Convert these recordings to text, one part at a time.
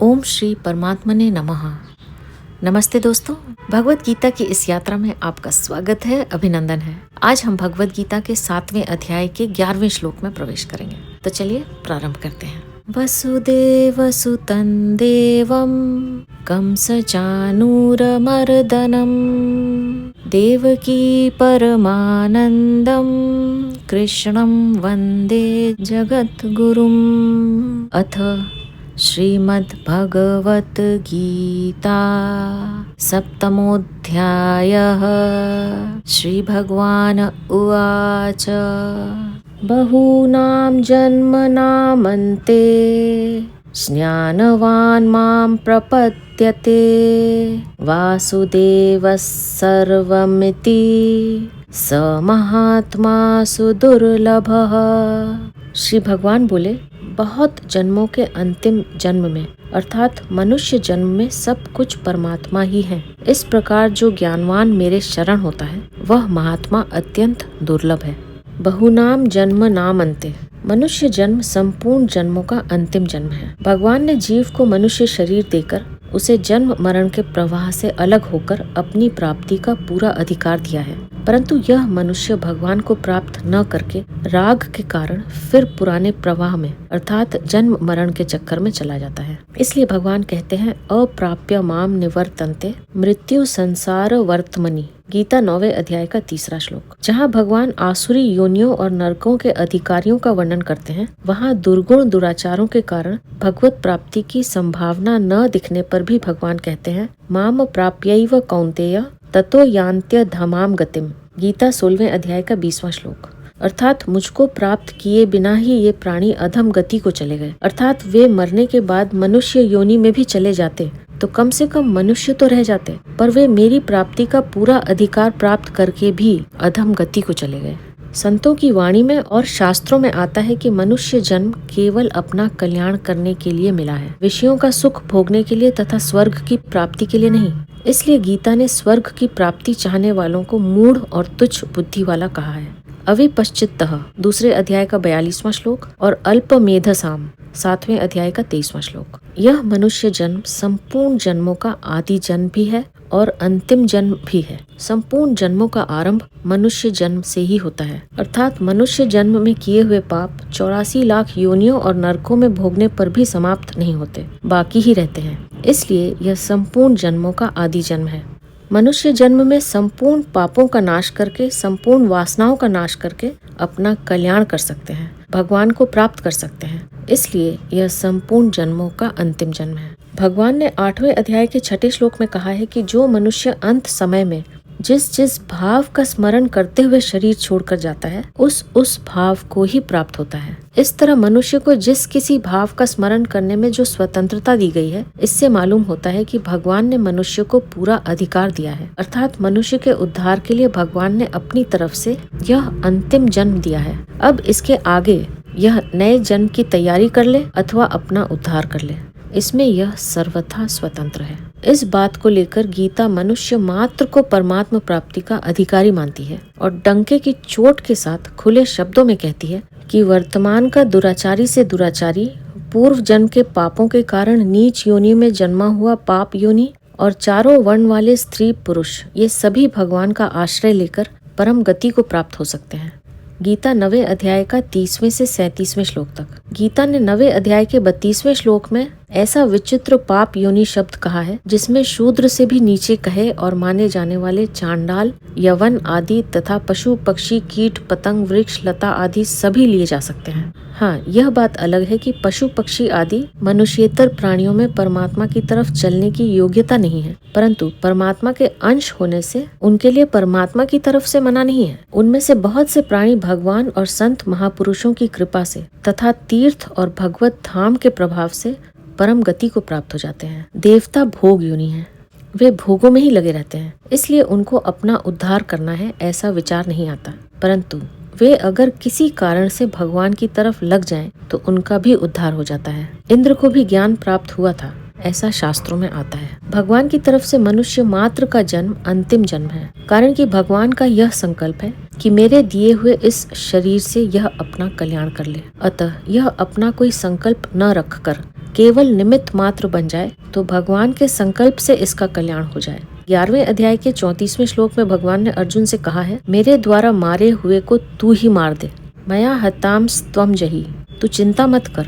ओम श्री परमात्मने नमः। नमस्ते दोस्तों, भगवत गीता की इस यात्रा में आपका स्वागत है, अभिनंदन है। आज हम भगवत गीता के 7वें अध्याय के 11वें श्लोक में प्रवेश करेंगे। तो चलिए प्रारंभ करते हैं। वसुदेव सुतं देवं कंसचानूरमर्दनम् देवकी परमानन्दं कृष्णं वन्दे जगद्गुरुम्। अथ श्रीमद्भगवद्गीता सप्तमोऽध्यायः। श्रीभगवान् उवाच बहूनां जन्मनामन्ते ज्ञानवान् मां प्रपद्यते वासुदेवः सर्वमिति स महात्मा सुदुर्लभः। श्री भगवान बोले, बहुत जन्मों के अंतिम जन्म में अर्थात मनुष्य जन्म में सब कुछ परमात्मा ही है। इस प्रकार जो ज्ञानवान मेरे शरण होता है वह महात्मा अत्यंत दुर्लभ है। बहुनाम जन्म नाम अंते, मनुष्य जन्म संपूर्ण जन्मों का अंतिम जन्म है। भगवान ने जीव को मनुष्य शरीर देकर उसे जन्म मरण के प्रवाह से अलग होकर अपनी प्राप्ति का पूरा अधिकार दिया है, परंतु यह मनुष्य भगवान को प्राप्त न करके राग के कारण फिर पुराने प्रवाह में अर्थात जन्म मरण के चक्कर में चला जाता है। इसलिए भगवान कहते हैं, अप्राप्य माम निवर्तन्ते मृत्यु संसार वर्तमनि। गीता 9वें अध्याय का 3रा श्लोक। जहाँ भगवान आसुरी योनियों और नरकों के अधिकारियों का वर्णन करते हैं, वहाँ दुर्गुण दुराचारों के कारण भगवत प्राप्ति की संभावना न दिखने पर भी भगवान कहते हैं, माम प्राप्यैव कौन्तेय ततो यान्त्य धमाम गतिम। गीता 16वें अध्याय का 20वां श्लोक। अर्थात मुझको प्राप्त किए बिना ही ये प्राणी अधम गति को चले गए, अर्थात वे मरने के बाद मनुष्य योनि में भी चले जाते तो कम से कम मनुष्य तो रह जाते, पर वे मेरी प्राप्ति का पूरा अधिकार प्राप्त करके भी अधम गति को चले गए। संतों की वाणी में और शास्त्रों में आता है कि मनुष्य जन्म केवल अपना कल्याण करने के लिए मिला है, विषयों का सुख भोगने के लिए तथा स्वर्ग की प्राप्ति के लिए नहीं। इसलिए गीता ने स्वर्ग की प्राप्ति चाहने वालों को मूढ़ और तुच्छ बुद्धि वाला कहा है। अविपश्चितः 2 अध्याय का 42वां श्लोक और अल्पमेधसाम 7वें अध्याय का 23वां श्लोक। यह मनुष्य जन्म संपूर्ण जन्मों का आदि जन्म भी है और अंतिम जन्म भी है। संपूर्ण जन्मों का आरंभ मनुष्य जन्म से ही होता है, अर्थात मनुष्य जन्म में किए हुए पाप 84 लाख योनियों और नरकों में भोगने पर भी समाप्त नहीं होते, बाकी ही रहते हैं। इसलिए यह संपूर्ण जन्मों का आदि जन्म है। मनुष्य जन्म में संपूर्ण पापों का नाश करके, संपूर्ण वासनाओं का नाश करके अपना कल्याण कर सकते हैं, भगवान को प्राप्त कर सकते हैं। इसलिए यह संपूर्ण जन्मों का अंतिम जन्म है। भगवान ने 8वें अध्याय के 6ठे श्लोक में कहा है कि जो मनुष्य अंत समय में जिस जिस भाव का स्मरण करते हुए शरीर छोड़कर जाता है उस भाव को ही प्राप्त होता है। इस तरह मनुष्य को जिस किसी भाव का स्मरण करने में जो स्वतंत्रता दी गई है, इससे मालूम होता है कि भगवान ने मनुष्य को पूरा अधिकार दिया है, अर्थात मनुष्य के उद्धार के लिए भगवान ने अपनी तरफ से यह अंतिम जन्म दिया है। अब इसके आगे यह नए जन्म की तैयारी कर ले अथवा अपना उद्धार कर ले, इसमें यह सर्वथा स्वतंत्र है। इस बात को लेकर गीता मनुष्य मात्र को परमात्मा प्राप्ति का अधिकारी मानती है और डंके की चोट के साथ खुले शब्दों में कहती है कि वर्तमान का दुराचारी से दुराचारी, पूर्व जन्म के पापों के कारण नीच योनि में जन्मा हुआ पाप योनि और चारों वर्ण वाले स्त्री पुरुष, ये सभी भगवान का आश्रय लेकर परम गति को प्राप्त हो सकते हैं। गीता 9वें अध्याय का 30वें से 37वें श्लोक तक। गीता ने 9वें अध्याय के 32वें श्लोक में ऐसा विचित्र पाप योनि शब्द कहा है जिसमें शूद्र से भी नीचे कहे और माने जाने वाले चांडाल, यवन आदि तथा पशु पक्षी कीट पतंग वृक्ष लता आदि सभी लिए जा सकते हैं। हाँ, यह बात अलग है कि पशु पक्षी आदि मनुष्येतर प्राणियों में परमात्मा की तरफ चलने की योग्यता नहीं है, परंतु परमात्मा के अंश होने से उनके लिए परमात्मा की तरफ से मना नहीं है। उनमें से बहुत से प्राणी भगवान और संत महापुरुषों की कृपा से तथा तीर्थ और भगवत धाम के प्रभाव से परम गति को प्राप्त हो जाते हैं। देवता भोग योनि हैं, वे भोगों में ही लगे रहते हैं, इसलिए उनको अपना उद्धार करना है ऐसा विचार नहीं आता, परंतु वे अगर किसी कारण से भगवान की तरफ लग जाएं तो उनका भी उद्धार हो जाता है। इंद्र को भी ज्ञान प्राप्त हुआ था, ऐसा शास्त्रों में आता है। भगवान की तरफ से मनुष्य मात्र का जन्म अंतिम जन्म है, कारण कि भगवान का यह संकल्प है कि मेरे दिए हुए इस शरीर से यह अपना कल्याण कर ले। अतः यह अपना कोई संकल्प न रखकर केवल निमित्त मात्र बन जाए तो भगवान के संकल्प से इसका कल्याण हो जाए। 11वें अध्याय के 34वें श्लोक में भगवान ने अर्जुन से कहा है, मेरे द्वारा मारे हुए को तू ही मार दे। मया हताम त्वं जहि, तू चिंता मत कर।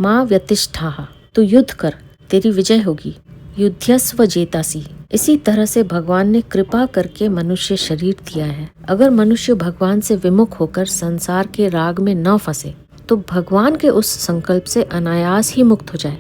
मां व्यतिष्ठाः, तू युद्ध कर, तेरी विजय होगी। युध्यस्व जेतासी। इसी तरह से भगवान ने कृपा करके मनुष्य शरीर दिया है। अगर मनुष्य भगवान से विमुख होकर संसार के राग में न फंसे तो भगवान के उस संकल्प से अनायास ही मुक्त हो जाए।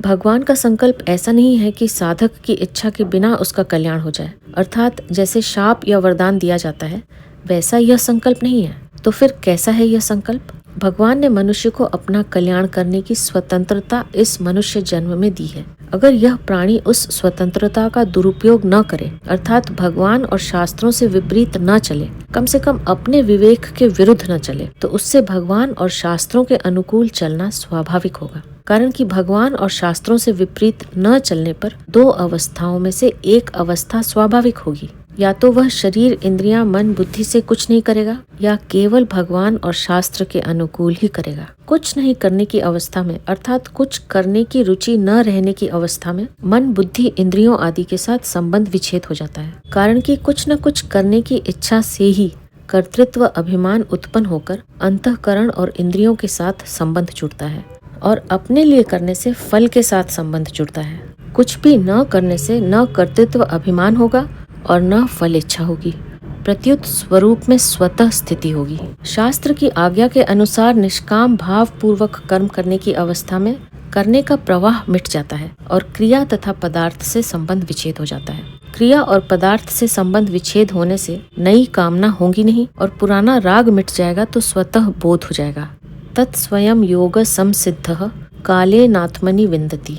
भगवान का संकल्प ऐसा नहीं है कि साधक की इच्छा के बिना उसका कल्याण हो जाए, अर्थात जैसे शाप या वरदान दिया जाता है वैसा यह संकल्प नहीं है। तो फिर कैसा है यह संकल्प? भगवान ने मनुष्य को अपना कल्याण करने की स्वतंत्रता इस मनुष्य जन्म में दी है। अगर यह प्राणी उस स्वतंत्रता का दुरुपयोग न करे, अर्थात भगवान और शास्त्रों से विपरीत न चले, कम से कम अपने विवेक के विरुद्ध न चले, तो उससे भगवान और शास्त्रों के अनुकूल चलना स्वाभाविक होगा। कारण कि भगवान और शास्त्रों से विपरीत न चलने पर दो अवस्थाओं में से एक अवस्था स्वाभाविक होगी। या तो वह शरीर, इंद्रियां, मन, बुद्धि से कुछ नहीं करेगा या केवल भगवान और शास्त्र के अनुकूल ही करेगा। कुछ नहीं करने की अवस्था में, अर्थात कुछ करने की रुचि न रहने की अवस्था में मन, बुद्धि, इंद्रियों आदि के साथ संबंध विच्छेद हो जाता है। कारण कि कुछ न कुछ करने की इच्छा से ही कर्तृत्व अभिमान उत्पन्न होकर अंतःकरण और इंद्रियों के साथ संबंध जुड़ता है और अपने लिए करने से फल के साथ संबंध जुड़ता है। कुछ भी न करने से न कर्तृत्व अभिमान होगा और न फल इच्छा होगी, प्रत्युत स्वरूप में स्वतः स्थिति होगी। शास्त्र की आज्ञा के अनुसार निष्काम भाव पूर्वक कर्म करने की अवस्था में करने का प्रवाह मिट जाता है और क्रिया तथा पदार्थ से संबंध विच्छेद हो जाता है। क्रिया और पदार्थ से संबंध विच्छेद होने से नई कामना होगी नहीं और पुराना राग मिट जाएगा तो स्वतः बोध हो जाएगा। तत्स्वयं योग संसिद्धः काले नात्मनि विन्दति।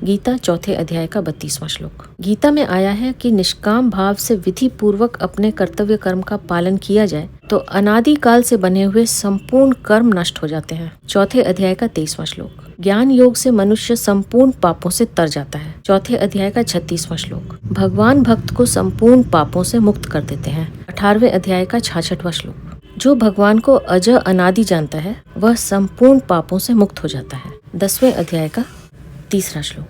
गीता 4 अध्याय का 32वां श्लोक। गीता में आया है कि निष्काम भाव से विधि पूर्वक अपने कर्तव्य कर्म का पालन किया जाए तो अनादि काल से बने हुए संपूर्ण कर्म नष्ट हो जाते हैं। 4 अध्याय का 23वां श्लोक। ज्ञान योग से मनुष्य संपूर्ण पापों से तर जाता है। 4 अध्याय का 36वां श्लोक। भगवान भक्त को संपूर्ण पापों से मुक्त कर देते हैं। 18वें अध्याय का 66वां श्लोक। जो भगवान को अज अनादि जानता है वह संपूर्ण पापों से मुक्त हो जाता है। 10वें अध्याय का 3रा श्लोक।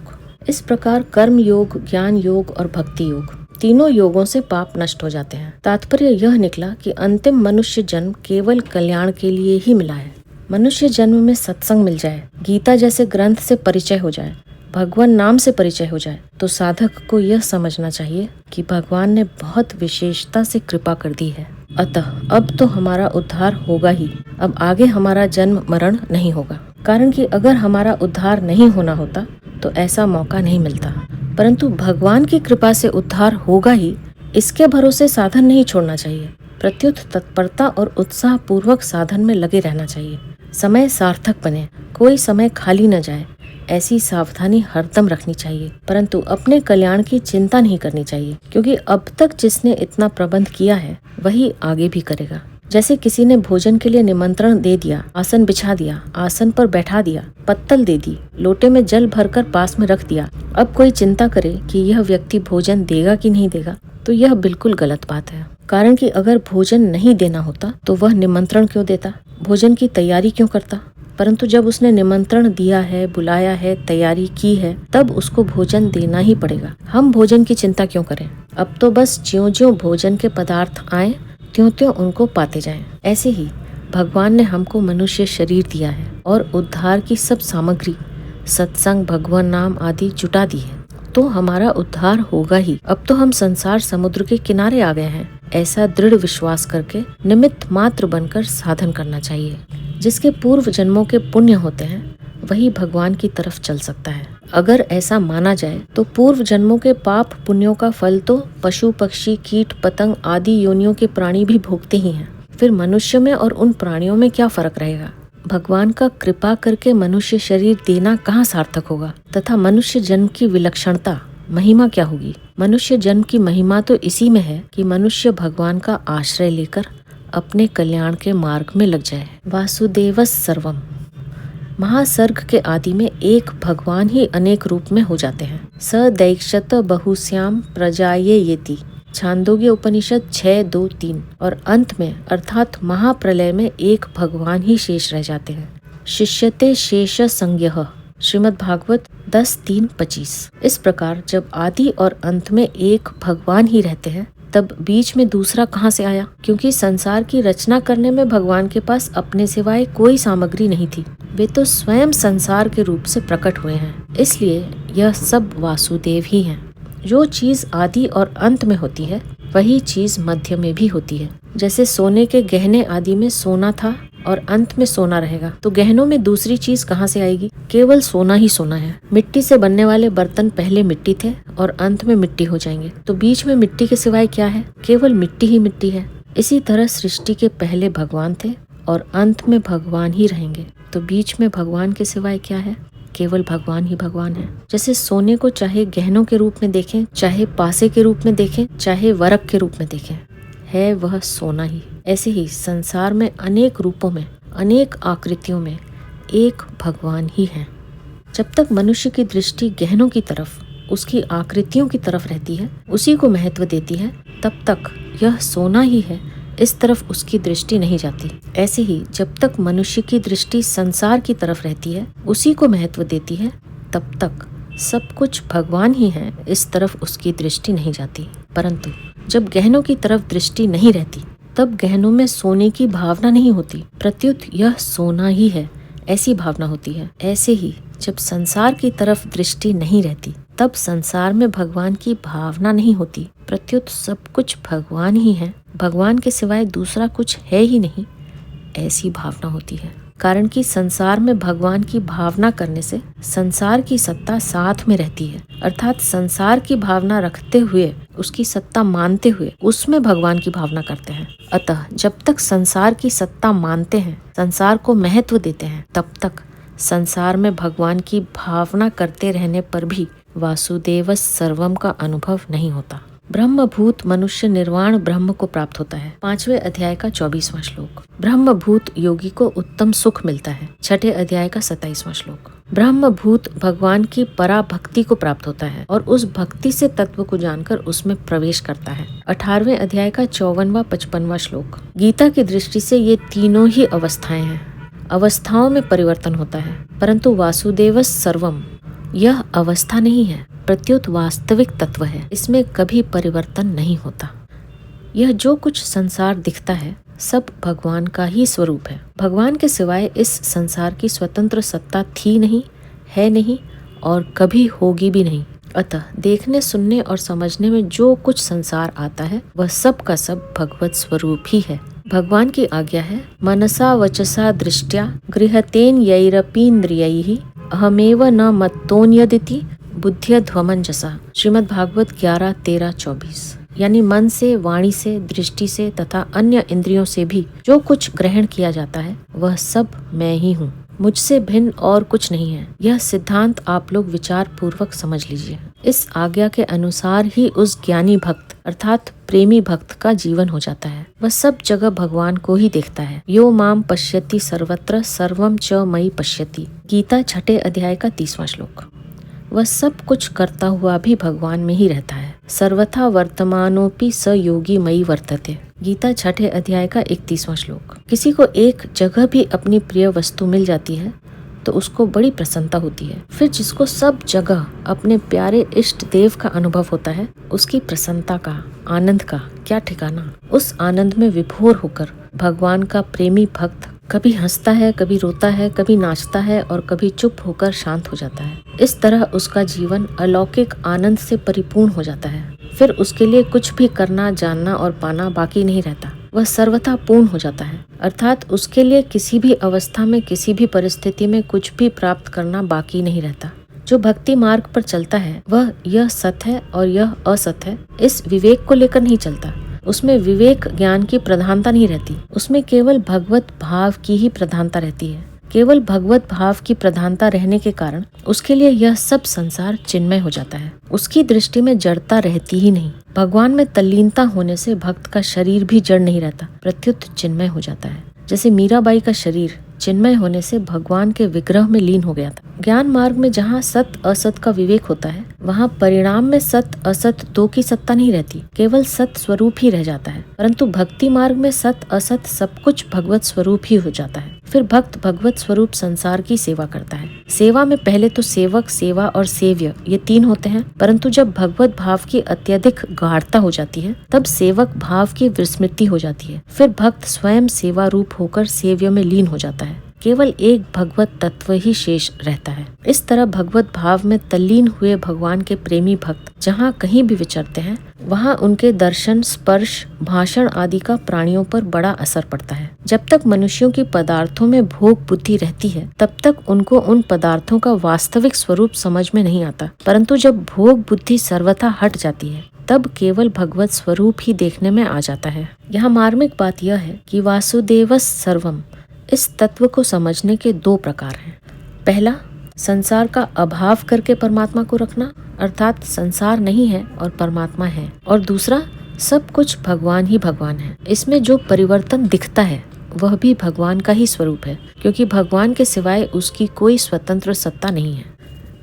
इस प्रकार कर्म योग, ज्ञान योग और भक्ति योग तीनों योगों से पाप नष्ट हो जाते हैं। तात्पर्य यह निकला कि अंतिम मनुष्य जन्म केवल कल्याण के लिए ही मिला है। मनुष्य जन्म में सत्संग मिल जाए, गीता जैसे ग्रंथ से परिचय हो जाए, भगवान नाम से परिचय हो जाए तो साधक को यह समझना चाहिए कि भगवान ने बहुत विशेषता से कृपा कर दी है। अतः अब तो हमारा उद्धार होगा ही, अब आगे हमारा जन्म मरण नहीं होगा। कारण कि अगर हमारा उद्धार नहीं होना होता तो ऐसा मौका नहीं मिलता, परंतु भगवान की कृपा से उद्धार होगा ही, इसके भरोसे साधन नहीं छोड़ना चाहिए। प्रत्युत तत्परता और उत्साह पूर्वक साधन में लगे रहना चाहिए। समय सार्थक बने, कोई समय खाली न जाए, ऐसी सावधानी हरदम रखनी चाहिए। परंतु अपने कल्याण की चिंता नहीं करनी चाहिए, क्योंकि अब तक जिसने इतना प्रबंध किया है वही आगे भी करेगा। जैसे किसी ने भोजन के लिए निमंत्रण दे दिया, आसन बिछा दिया, आसन पर बैठा दिया, पत्तल दे दी, लोटे में जल भरकर पास में रख दिया, अब कोई चिंता करे कि यह व्यक्ति भोजन देगा कि नहीं देगा, तो यह बिल्कुल गलत बात है। कारण कि अगर भोजन नहीं देना होता तो वह निमंत्रण क्यों देता, भोजन की तैयारी क्यों करता। परंतु जब उसने निमंत्रण दिया है, बुलाया है, तैयारी की है, तब उसको भोजन देना ही पड़ेगा। हम भोजन की चिंता क्यों करें? अब तो बस ज्यों-ज्यों भोजन के पदार्थ आए त्यों-त्यों उनको पाते जाएं। ऐसे ही भगवान ने हमको मनुष्य शरीर दिया है और उद्धार की सब सामग्री, सत्संग, भगवान नाम आदि जुटा दी है, तो हमारा उद्धार होगा ही। अब तो हम संसार समुद्र के किनारे आ गए हैं, ऐसा दृढ़ विश्वास करके निमित्त मात्र बनकर साधन करना चाहिए। जिसके पूर्व जन्मों के पुण्य होते हैं वही भगवान की तरफ चल सकता है। अगर ऐसा माना जाए तो पूर्व जन्मों के पाप पुण्यों का फल तो पशु, पक्षी, कीट, पतंग आदि योनियों के प्राणी भी भोगते ही हैं। फिर मनुष्य में और उन प्राणियों में क्या फर्क रहेगा? भगवान का कृपा करके मनुष्य शरीर देना कहाँ सार्थक होगा? तथा मनुष्य जन्म की विलक्षणता, महिमा क्या होगी? मनुष्य जन्म की महिमा तो इसी में है कि मनुष्य भगवान का आश्रय लेकर अपने कल्याण के मार्ग में लग जाए। वासुदेवस सर्वम। महासर्ग के आदि में एक भगवान ही अनेक रूप में हो जाते हैं। स दैक्षत बहुश्याम प्रजाये येति, छांदोग्य उपनिषद 6:2-3। और अंत में अर्थात महाप्रलय में एक भगवान ही शेष रह जाते हैं। शिष्यते शेष संज्ञः, श्रीमद् भागवत 10:3-25। इस प्रकार जब आदि और अंत में एक भगवान ही रहते हैं, तब बीच में दूसरा कहाँ से आया? क्योंकि संसार की रचना करने में भगवान के पास अपने सिवाय कोई सामग्री नहीं थी। वे तो स्वयं संसार के रूप से प्रकट हुए हैं, इसलिए यह सब वासुदेव ही हैं। जो चीज आदि और अंत में होती है, वही चीज मध्य में भी होती है। जैसे सोने के गहने आदि में सोना था और अंत में सोना रहेगा, तो गहनों में दूसरी चीज कहाँ से आएगी? केवल सोना ही सोना है। मिट्टी से बनने वाले बर्तन पहले मिट्टी थे और अंत में मिट्टी हो जाएंगे, तो बीच में मिट्टी के सिवाय क्या है? केवल मिट्टी ही मिट्टी है। इसी तरह सृष्टि के पहले भगवान थे और अंत में भगवान ही रहेंगे, तो बीच में भगवान के सिवाय क्या है? केवल भगवान ही भगवान है। जैसे सोने को चाहे गहनों के रूप में देखें, चाहे पासे के रूप में देखें, चाहे वरक के रूप में देखें, है वह सोना ही। ऐसे ही संसार में अनेक रूपों में, अनेक आकृतियों में एक भगवान ही है। जब तक मनुष्य की दृष्टि गहनों की तरफ, उसकी आकृतियों की तरफ रहती है, उसी को महत्व देती है, तब तक यह सोना ही है, इस तरफ उसकी दृष्टि नहीं जाती। ऐसे ही जब तक मनुष्य की दृष्टि संसार की तरफ रहती है, उसी को महत्व देती है, तब तक सब कुछ भगवान ही है, इस तरफ उसकी दृष्टि नहीं जाती। परंतु जब गहनों की तरफ दृष्टि नहीं रहती, तब गहनों में सोने की भावना नहीं होती, प्रत्युत यह सोना ही है, ऐसी भावना होती है। ऐसे ही जब संसार की तरफ दृष्टि नहीं रहती, तब संसार में भगवान की भावना नहीं होती, प्रत्युत सब कुछ भगवान ही है, भगवान के सिवाय दूसरा कुछ है ही नहीं, ऐसी भावना होती है। कारण कि संसार में भगवान की भावना करने से संसार की सत्ता साथ में रहती है, अर्थात संसार की भावना रखते हुए, उसकी सत्ता मानते हुए उसमें भगवान की भावना करते हैं। अतः जब तक संसार की सत्ता मानते हैं, संसार को महत्व देते हैं, तब तक संसार में भगवान की भावना करते रहने पर भी वासुदेव सर्वम का अनुभव नहीं होता। ब्रह्मभूत मनुष्य निर्वाण ब्रह्म को प्राप्त होता है। 5वें अध्याय का 24वां श्लोक। ब्रह्मभूत योगी को उत्तम सुख मिलता है। 6ठे अध्याय का 27वां श्लोक। ब्रह्मभूत भगवान की परा भक्ति को प्राप्त होता है और उस भक्ति से तत्व को जानकर उसमें प्रवेश करता है। 18वें अध्याय का 54वां 55वां श्लोक। गीता की दृष्टि से ये तीनों ही अवस्थाएं हैं। अवस्थाओं में परिवर्तन होता है, परंतु वासुदेव सर्वम यह अवस्था नहीं है, प्रत्युत वास्तविक तत्व है, इसमें कभी परिवर्तन नहीं होता। यह जो कुछ संसार दिखता है, सब भगवान का ही स्वरूप है। भगवान के सिवाय इस संसार की स्वतंत्र सत्ता थी नहीं, है नहीं और कभी होगी भी नहीं। अतः देखने, सुनने और समझने में जो कुछ संसार आता है, वह सब का सब भगवत स्वरूप ही है। भगवान की आज्ञा है, मनसा वचसा दृष्टया गृहतेन यैरपीन्द्रियैः अहमेव न मत्तोन्यदिति बुद्ध्यध्वमंजसा। श्रीमद् भागवत 11:13-24। यानी मन से, वाणी से, दृष्टि से तथा अन्य इंद्रियों से भी जो कुछ ग्रहण किया जाता है, वह सब मैं ही हूँ, मुझसे भिन्न और कुछ नहीं है। यह सिद्धांत आप लोग विचार पूर्वक समझ लीजिए। इस आज्ञा के अनुसार ही उस ज्ञानी भक्त अर्थात प्रेमी भक्त का जीवन हो जाता है। वह सब जगह भगवान को ही देखता है। यो माम पश्यति सर्वत्र सर्वम च मयि पश्यति। गीता 6ठे अध्याय का 30वां श्लोक। वह सब कुछ करता हुआ भी भगवान में ही रहता है। सर्वथा वर्तमानोपि स योगी मयि वर्तते। गीता 6ठे अध्याय का 31वां श्लोक। किसी को एक जगह भी अपनी प्रिय वस्तु मिल जाती है तो उसको बड़ी प्रसन्नता होती है। फिर जिसको सब जगह अपने प्यारे इष्ट देव का अनुभव होता है, उसकी प्रसन्नता का, आनंद का क्या ठिकाना। उस आनंद में विभोर होकर भगवान का प्रेमी भक्त कभी हंसता है, कभी रोता है, कभी नाचता है और कभी चुप होकर शांत हो जाता है। इस तरह उसका जीवन अलौकिक आनंद से परिपूर्ण हो जाता है। फिर उसके लिए कुछ भी करना, जानना और पाना बाकी नहीं रहता। वह सर्वथा पूर्ण हो जाता है, अर्थात उसके लिए किसी भी अवस्था में, किसी भी परिस्थिति में कुछ भी प्राप्त करना बाकी नहीं रहता। जो भक्ति मार्ग पर चलता है, वह यह सत्य है और यह असत्य है, इस विवेक को लेकर नहीं चलता। उसमें विवेक ज्ञान की प्रधानता नहीं रहती, उसमें केवल भगवत भाव की ही प्रधानता रहती है। केवल भगवत भाव की प्रधानता रहने के कारण उसके लिए यह सब संसार चिन्मय हो जाता है। उसकी दृष्टि में जड़ता रहती ही नहीं। भगवान में तल्लीनता होने से भक्त का शरीर भी जड़ नहीं रहता, प्रत्युत चिन्मय हो जाता है। जैसे मीराबाई का शरीर चिन्मय होने से भगवान के विग्रह में लीन हो गया था। ज्ञान मार्ग में जहाँ सत असत का विवेक होता है, वहाँ परिणाम में सत असत दो की सत्ता नहीं रहती, केवल सत स्वरूप ही रह जाता है। परंतु भक्ति मार्ग में सत असत सब कुछ भगवत स्वरूप ही हो जाता है। फिर भक्त भगवत स्वरूप संसार की सेवा करता है। सेवा में पहले तो सेवक, सेवा और सेव्य ये तीन होते हैं, परंतु जब भगवत भाव की अत्यधिक गाढ़ता हो जाती है तब सेवक भाव की विस्मृति हो जाती है। फिर भक्त स्वयं सेवा रूप होकर सेव्य में लीन हो जाता है। केवल एक भगवत तत्व ही शेष रहता है। इस तरह भगवत भाव में तल्लीन हुए भगवान के प्रेमी भक्त जहाँ कहीं भी विचरते हैं वहाँ उनके दर्शन, स्पर्श, भाषण आदि का प्राणियों पर बड़ा असर पड़ता है। जब तक मनुष्यों की पदार्थों में भोग बुद्धि रहती है तब तक उनको उन पदार्थों का वास्तविक स्वरूप समझ में नहीं आता, परंतु जब भोग बुद्धि सर्वथा हट जाती है तब केवल भगवत स्वरूप ही देखने में आ जाता है। यहाँ मार्मिक बात यह है कि वासुदेवस सर्वम इस तत्व को समझने के दो प्रकार हैं। पहला, संसार का अभाव करके परमात्मा को रखना, अर्थात संसार नहीं है और परमात्मा है। और दूसरा, सब कुछ भगवान ही भगवान है। इसमें जो परिवर्तन दिखता है वह भी भगवान का ही स्वरूप है, क्योंकि भगवान के सिवाय उसकी कोई स्वतंत्र सत्ता नहीं है।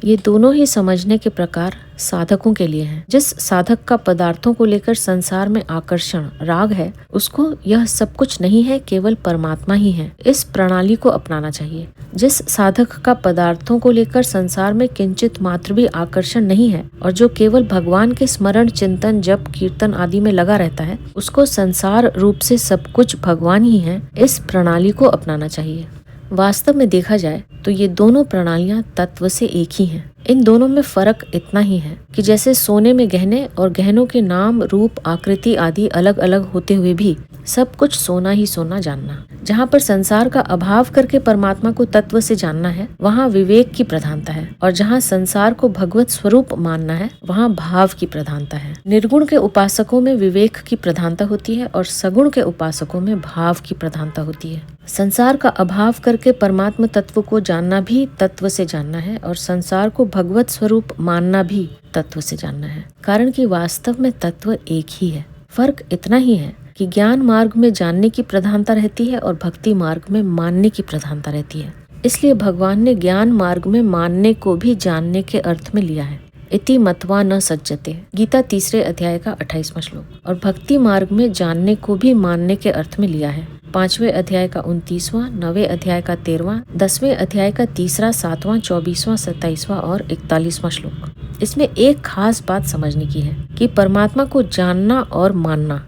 ये दोनों ही समझने के प्रकार साधकों के लिए हैं। जिस साधक का पदार्थों को लेकर संसार में आकर्षण, राग है, उसको यह सब कुछ नहीं है, केवल परमात्मा ही है, इस प्रणाली को अपनाना चाहिए। जिस साधक का पदार्थों को लेकर संसार में किंचित मात्र भी आकर्षण नहीं है और जो केवल भगवान के स्मरण, चिंतन, जप, कीर्तन आदि में लगा रहता है, उसको संसार रूप से सब कुछ भगवान ही है, इस प्रणाली को अपनाना चाहिए। वास्तव में देखा जाए तो ये दोनों प्रणालियां तत्व से एक ही हैं। इन दोनों में फर्क इतना ही है कि जैसे सोने में गहने और गहनों के नाम, रूप, आकृति आदि अलग अलग होते हुए भी सब कुछ सोना ही सोना जानना। जहाँ पर संसार का अभाव करके परमात्मा को तत्व से जानना है वहाँ विवेक की प्रधानता है, और जहाँ संसार को भगवत स्वरूप मानना है वहाँ भाव की प्रधानता है। निर्गुण के उपासकों में विवेक की प्रधानता होती है और सगुण के उपासकों में भाव की प्रधानता होती है। संसार का अभाव करके परमात्मा तत्व को जानना भी तत्व से जानना है और संसार को भगवत स्वरूप मानना भी तत्व से जानना है, कारण कि वास्तव में तत्व एक ही है। फर्क इतना ही है कि ज्ञान मार्ग में जानने की प्रधानता रहती है और भक्ति मार्ग में मानने की प्रधानता रहती है। इसलिए भगवान ने ज्ञान मार्ग में मानने को भी जानने के अर्थ में लिया है। इति मत्वा न सज्जते, गीता 3 अध्याय का 28वां श्लोक। और भक्ति मार्ग में जानने को भी मानने के अर्थ में लिया है। 5वें अध्याय का 29वां, 9वें अध्याय का 13वां, 10वें अध्याय का 3, 7वां, 24वां, 27वां और 41वां श्लोक। इसमें एक खास बात समझने की है कि परमात्मा को जानना और मानना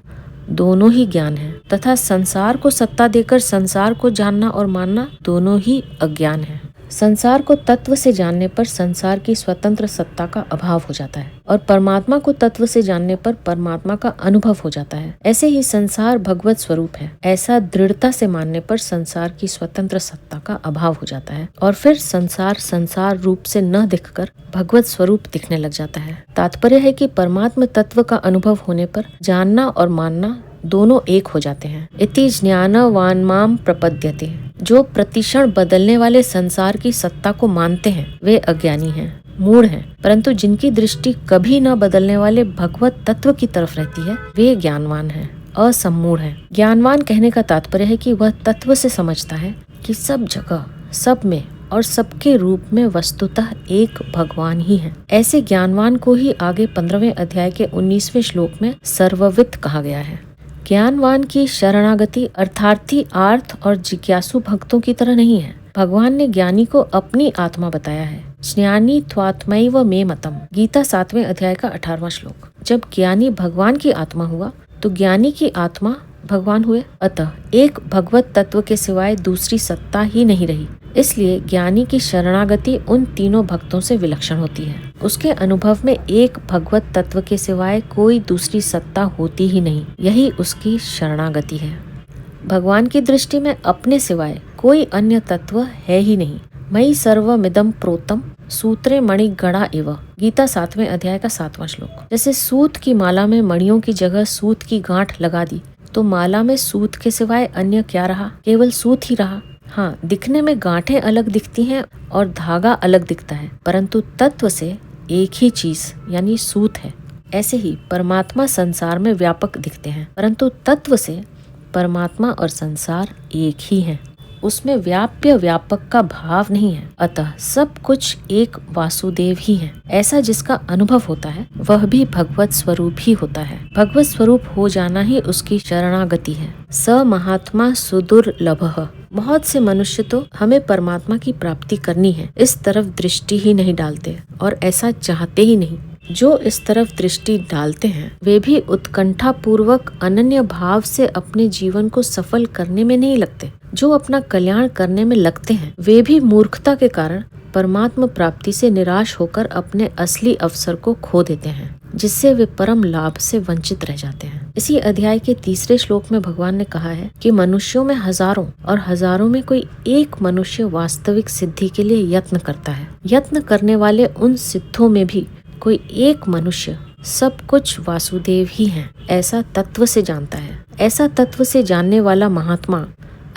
दोनों ही ज्ञान है, तथा संसार को सत्ता देकर संसार को जानना और मानना दोनों ही अज्ञान है। संसार को तत्व से जानने पर संसार की स्वतंत्र सत्ता का अभाव हो जाता है और परमात्मा को तत्व से जानने पर परमात्मा का अनुभव हो जाता है। ऐसे ही संसार भगवत स्वरूप है, ऐसा दृढ़ता से मानने पर संसार की स्वतंत्र सत्ता का अभाव हो जाता है और फिर संसार संसार रूप से न दिखकर भगवत स्वरूप दिखने लग जाता है। तात्पर्य है कि परमात्मा तत्व का अनुभव होने पर जानना और मानना दोनों एक हो जाते हैं। इति ज्ञानवान माम प्रपद्यते, जो प्रतिक्षण बदलने वाले संसार की सत्ता को मानते हैं वे अज्ञानी हैं, मूढ़ हैं, परंतु जिनकी दृष्टि कभी न बदलने वाले भगवत तत्व की तरफ रहती है वे ज्ञानवान हैं, असम्मूढ़ हैं। ज्ञानवान कहने का तात्पर्य है कि वह तत्व से समझता है कि सब जगह, सब में और सबके रूप में वस्तुतः एक भगवान ही है। ऐसे ज्ञानवान को ही आगे 15वें अध्याय के 19वें श्लोक में सर्वविद कहा गया है। ज्ञानवान की शरणागति अर्थार्थी, आर्थ और जिज्ञासु भक्तों की तरह नहीं है। भगवान ने ज्ञानी को अपनी आत्मा बताया है। ज्ञानी त्वात्मैव मे मतम, गीता 7वें अध्याय का 18वां श्लोक। जब ज्ञानी भगवान की आत्मा हुआ तो ज्ञानी की आत्मा भगवान हुए। अतः एक भगवत तत्व के सिवाय दूसरी सत्ता ही नहीं रही। इसलिए ज्ञानी की शरणागति उन तीनों भक्तों से विलक्षण होती है। उसके अनुभव में एक भगवत तत्व के सिवाय कोई दूसरी सत्ता होती ही नहीं, यही उसकी शरणागति है। भगवान की दृष्टि में अपने सिवाय कोई अन्य तत्व है ही नहीं। मयि सर्वमिदं प्रोतम सूत्रे मणि गणा एव, गीता 7वें अध्याय का 7वां श्लोक। जैसे सूत की माला में मणियों की जगह सूत की गांठ लगा दी तो माला में सूत के सिवाय अन्य क्या रहा, केवल सूत ही रहा। हाँ, दिखने में गांठें अलग दिखती हैं और धागा अलग दिखता है, परंतु तत्व से एक ही चीज यानी सूत है। ऐसे ही परमात्मा संसार में व्यापक दिखते हैं, परंतु तत्व से परमात्मा और संसार एक ही हैं। उसमें व्याप्य व्यापक का भाव नहीं है। अतः सब कुछ एक वासुदेव ही है। ऐसा जिसका अनुभव होता है वह भी भगवत स्वरूप ही होता है। भगवत स्वरूप हो जाना ही उसकी शरणागति है। स महात्मा सुदुर्लभः। बहुत से मनुष्य तो हमें परमात्मा की प्राप्ति करनी है इस तरफ दृष्टि ही नहीं डालते और ऐसा चाहते ही नहीं। जो इस तरफ दृष्टि डालते हैं वे भी उत्कंठा पूर्वक अनन्य भाव से अपने जीवन को सफल करने में नहीं लगते। जो अपना कल्याण करने में लगते हैं वे भी मूर्खता के कारण परमात्मा प्राप्ति से निराश होकर अपने असली अवसर को खो देते हैं, जिससे वे परम लाभ से वंचित रह जाते हैं। इसी अध्याय के 3 श्लोक में भगवान ने कहा है कि मनुष्यों में हजारों और हजारों में कोई एक मनुष्य वास्तविक सिद्धि के लिए यत्न करता है। यत्न करने वाले उन सिद्धों में भी कोई एक मनुष्य सब कुछ वासुदेव ही है ऐसा तत्व से जानता है। ऐसा तत्व से जानने वाला महात्मा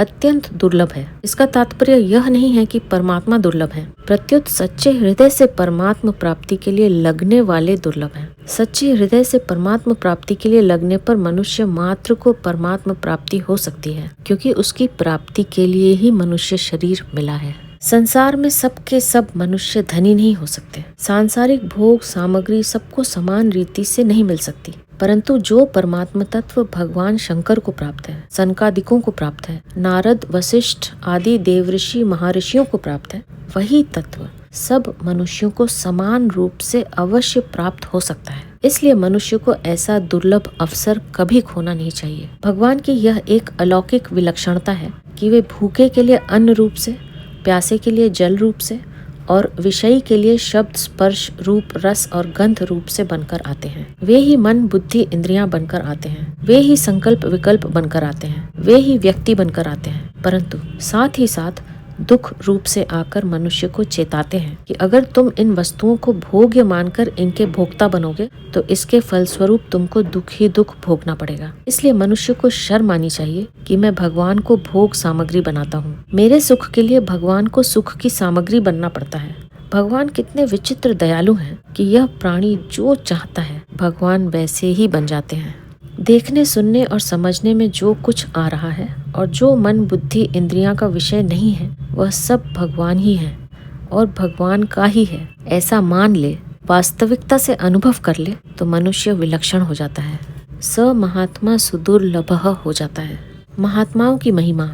अत्यंत दुर्लभ है। इसका तात्पर्य यह नहीं है कि परमात्मा दुर्लभ है, प्रत्युत सच्चे हृदय से परमात्मा प्राप्ति के लिए लगने वाले दुर्लभ हैं। सच्चे हृदय से परमात्मा प्राप्ति के लिए लगने पर मनुष्य मात्र को परमात्मा प्राप्ति हो सकती है, क्योंकि उसकी प्राप्ति के लिए ही मनुष्य शरीर मिला है। संसार में सबके सब मनुष्य धनी नहीं हो सकते। सांसारिक भोग सामग्री सबको समान रीति से नहीं मिल सकती, परंतु जो परमात्मा तत्व भगवान शंकर को प्राप्त है, सनकादिकों को प्राप्त है, नारद वशिष्ठ आदि देवऋषि महर्षियों को प्राप्त है, वही तत्व सब मनुष्यों को समान रूप से अवश्य प्राप्त हो सकता है। इसलिए मनुष्य को ऐसा दुर्लभ अवसर कभी खोना नहीं चाहिए। भगवान की यह एक अलौकिक विलक्षणता है कि वे भूखे के लिए अन्न रूप से, प्यासे के लिए जल रूप से और विषयी के लिए शब्द स्पर्श रूप रस और गंध रूप से बनकर आते हैं। वे ही मन बुद्धि इंद्रियां बनकर आते हैं। वे ही संकल्प विकल्प बनकर आते हैं। वे ही व्यक्ति बनकर आते हैं, परंतु साथ ही साथ दुख रूप से आकर मनुष्य को चेताते हैं कि अगर तुम इन वस्तुओं को भोग्य मानकर इनके भोक्ता बनोगे तो इसके फलस्वरूप तुमको दुख ही दुख भोगना पड़ेगा। इसलिए मनुष्य को शर्म आनी चाहिए कि मैं भगवान को भोग सामग्री बनाता हूँ। मेरे सुख के लिए भगवान को सुख की सामग्री बनना पड़ता है। भगवान कितने विचित्र दयालु हैं कि यह प्राणी जो चाहता है भगवान वैसे ही बन जाते हैं। देखने सुनने और समझने में जो कुछ आ रहा है और जो मन बुद्धि इंद्रियां का विषय नहीं है वह सब भगवान ही है और भगवान का ही है, ऐसा मान ले, वास्तविकता से अनुभव कर ले तो मनुष्य विलक्षण हो जाता है। स महात्मा सुदुर्लभः हो जाता है। महात्माओं की महिमा।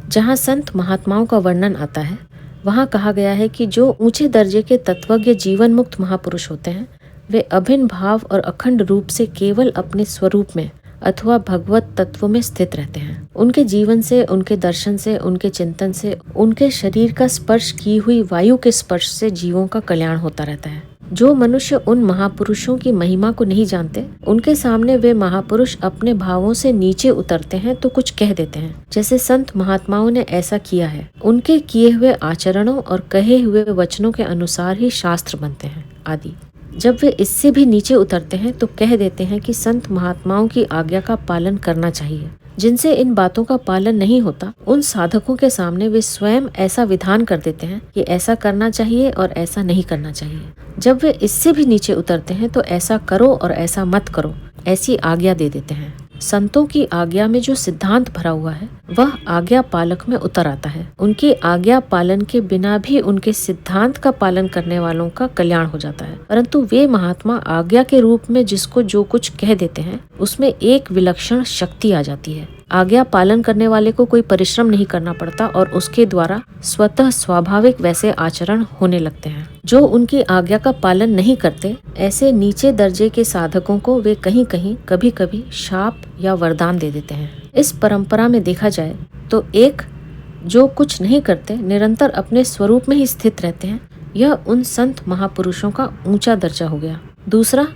जहाँ संत महात्माओं का वर्णन आता है वहाँ कहा गया है कि जो ऊंचे दर्जे के तत्वज्ञ जीवन मुक्त महापुरुष होते हैं वे अभिन्न भाव और अखंड रूप से केवल अपने स्वरूप में अथवा भगवत तत्व में स्थित रहते हैं। उनके जीवन से, उनके दर्शन से, उनके चिंतन से, उनके शरीर का स्पर्श की हुई वायु के स्पर्श से जीवों का कल्याण होता रहता है। जो मनुष्य उन महापुरुषों की महिमा को नहीं जानते, उनके सामने वे महापुरुष अपने भावों से नीचे उतरते हैं तो कुछ कह देते हैं, जैसे संत महात्माओं ने ऐसा किया है। उनके किए हुए आचरणों और कहे हुए वचनों के अनुसार ही शास्त्र बनते हैं आदि। जब वे इससे भी नीचे उतरते हैं तो कह देते हैं कि संत महात्माओं की आज्ञा का पालन करना चाहिए। जिनसे इन बातों का पालन नहीं होता उन साधकों के सामने वे स्वयं ऐसा विधान कर देते हैं कि ऐसा करना चाहिए और ऐसा नहीं करना चाहिए। जब वे इससे भी नीचे उतरते हैं तो ऐसा करो और ऐसा मत करो ऐसी आज्ञा दे देते हैं। संतों की आज्ञा में जो सिद्धांत भरा हुआ है वह आज्ञा पालक में उतर आता है। उनकी आज्ञा पालन के बिना भी उनके सिद्धांत का पालन करने वालों का कल्याण हो जाता है। परंतु वे महात्मा आज्ञा के रूप में जिसको जो कुछ कह देते हैं उसमें एक विलक्षण शक्ति आ जाती है। आज्ञा पालन करने वाले को कोई परिश्रम नहीं करना पड़ता और उसके द्वारा स्वतः स्वाभाविक वैसे आचरण होने लगते हैं। जो उनकी आज्ञा का पालन नहीं करते ऐसे नीचे दर्जे के साधकों को वे कहीं कहीं कभी कभी शाप या वरदान दे देते हैं। इस परंपरा में देखा जाए तो एक जो कुछ नहीं करते, निरंतर अपने स्वरूप में ही स्थित रहते हैं, यह उन संत महापुरुषों का ऊंचा दर्जा हो गया। दूसरा,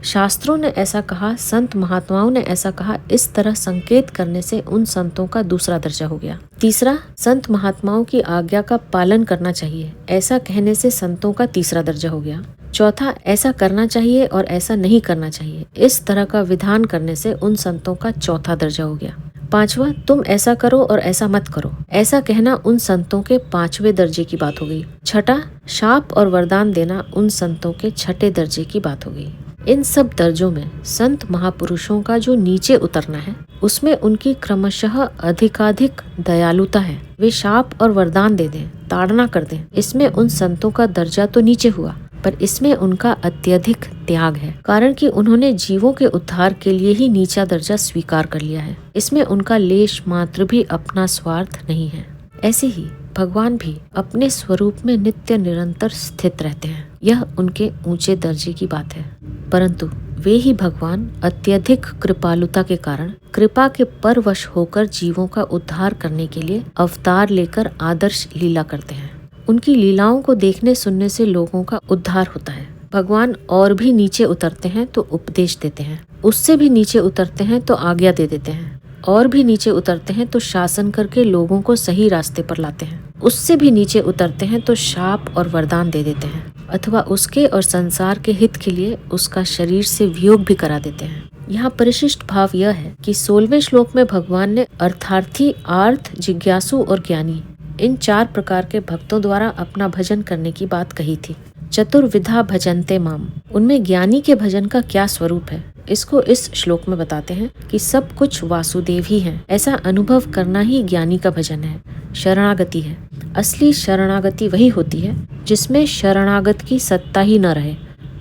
शास्त्रों ने ऐसा कहा, संत महात्माओं ने ऐसा कहा, इस तरह संकेत करने से उन संतों का दूसरा दर्जा हो गया। तीसरा, संत महात्माओं की आज्ञा का पालन करना चाहिए, ऐसा कहने से संतों का तीसरा दर्जा हो गया। चौथा, ऐसा करना चाहिए और ऐसा नहीं करना चाहिए, इस तरह का विधान करने से उन संतों का चौथा दर्जा हो गया। पांचवा, तुम ऐसा करो और ऐसा मत करो, ऐसा कहना उन संतों के पांचवे दर्जे की बात हो गई। छठा, शाप और वरदान देना उन संतों के छठे दर्जे की बात हो गई। इन सब दर्जों में संत महापुरुषों का जो नीचे उतरना है, उसमें उनकी क्रमशः अधिकाधिक दयालुता है। वे शाप और वरदान दे दें, ताड़ना कर दें, इसमें उन संतों का दर्जा तो नीचे हुआ, पर इसमें उनका अत्यधिक त्याग है, कारण कि उन्होंने जीवों के उद्धार के लिए ही नीचा दर्जा स्वीकार कर लिया है। इसमें उनका लेश मात्र भी अपना स्वार्थ नहीं है। ऐसे ही भगवान भी अपने स्वरूप में नित्य निरंतर स्थित रहते हैं, यह उनके ऊंचे दर्जे की बात है। परंतु वे ही भगवान अत्यधिक कृपालुता के कारण कृपा के परवश होकर जीवों का उद्धार करने के लिए अवतार लेकर आदर्श लीला करते हैं। उनकी लीलाओं को देखने सुनने से लोगों का उद्धार होता है। भगवान और भी नीचे उतरते हैं तो उपदेश देते हैं, उससे भी नीचे उतरते हैं तो आज्ञा दे देते हैं, और भी नीचे उतरते हैं तो शासन करके लोगों को सही रास्ते पर लाते हैं, उससे भी नीचे उतरते हैं तो शाप और वरदान दे देते हैं, अथवा उसके और संसार के हित के लिए उसका शरीर से वियोग भी करा देते हैं। यहाँ परिशिष्ट भाव यह है कि 16वें श्लोक में भगवान ने अर्थार्थी, आर्थ, जिज्ञासु और ज्ञानी इन 4 प्रकार के भक्तों द्वारा अपना भजन करने की बात कही थी। चतुर्विधा भजन्ते माम, उनमें ज्ञानी के भजन का क्या स्वरूप है, इसको इस श्लोक में बताते हैं कि सब कुछ वासुदेव ही है। ऐसा अनुभव करना ही ज्ञानी का भजन है, शरणागति है। असली शरणागति वही होती है जिसमें शरणागत की सत्ता ही न रहे,